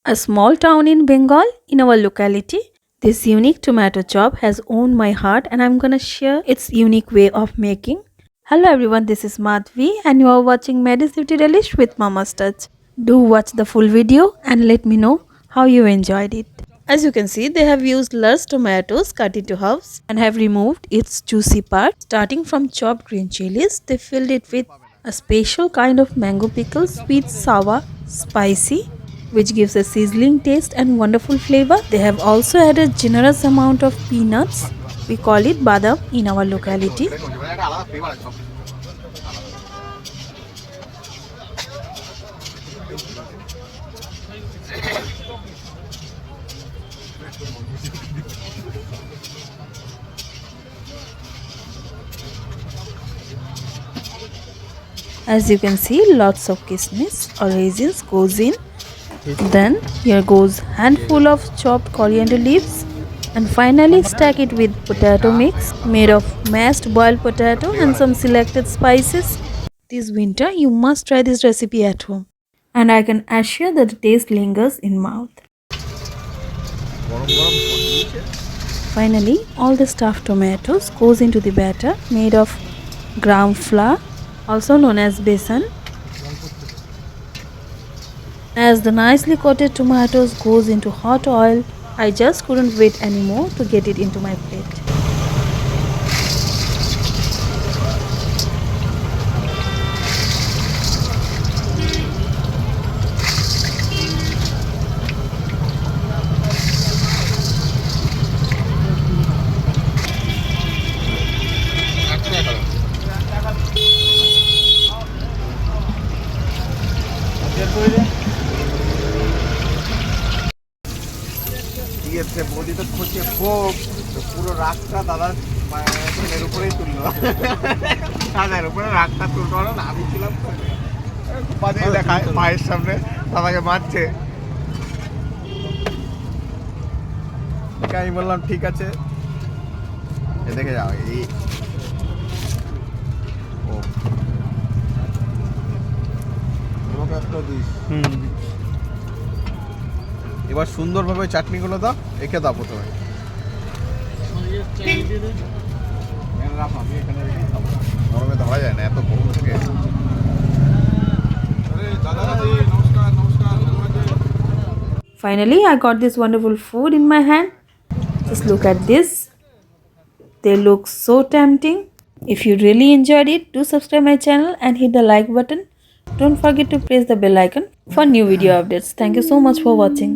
A small town in Bengal, in our locality, this unique tomato chop has owned my heart and I'm gonna share its unique way of making. Hello everyone, this is Madhvi and you are watching Maddy's Nutri-delish with Mama's Touch. Do watch the full video and let me know how you enjoyed it. As you can see, they have used large tomatoes cut into halves and have removed its juicy part. Starting from chopped green chilies, they filled it with a special kind of mango pickle, sweet, sour, spicy, which gives a sizzling taste and wonderful flavor. They have also added generous amount of peanuts. We call it badam in our locality. As you can see, lots of kismis or raisins goes in. Then here goes handful of chopped coriander leaves, and finally stack it with potato mix made of mashed boiled potato and some selected spices. This winter you must try this recipe at home, and I can assure that the taste lingers in mouth. Finally, all the stuffed tomatoes goes into the batter made of gram flour, also known as besan. As the nicely coated tomatoes goes into hot oil, I just couldn't wait anymore to get it into my plate. বৌদি তো খুঁজে খুব পুরো রাগটা দাদার ছেলের উপরেই তুললো দাদার উপরে রাগটা তুলতে পারো না আমি ছিলাম বাজে দেখায় মায়ের সামনে দাদাকে মারছে আমি বললাম ঠিক আছে দেখে যাও এই একটা দিস এবার সুন্দরভাবে চাটনিগুলো দাও এঁকে দাও প্রথমে গরমে ধরা যায় না এত গরম থেকে Finally, I got this wonderful food in my hand. Just look at this. They look so tempting. If you really enjoyed it, do subscribe my channel and hit the like button. Don't forget to press the bell icon for new video updates. Thank you so much for watching.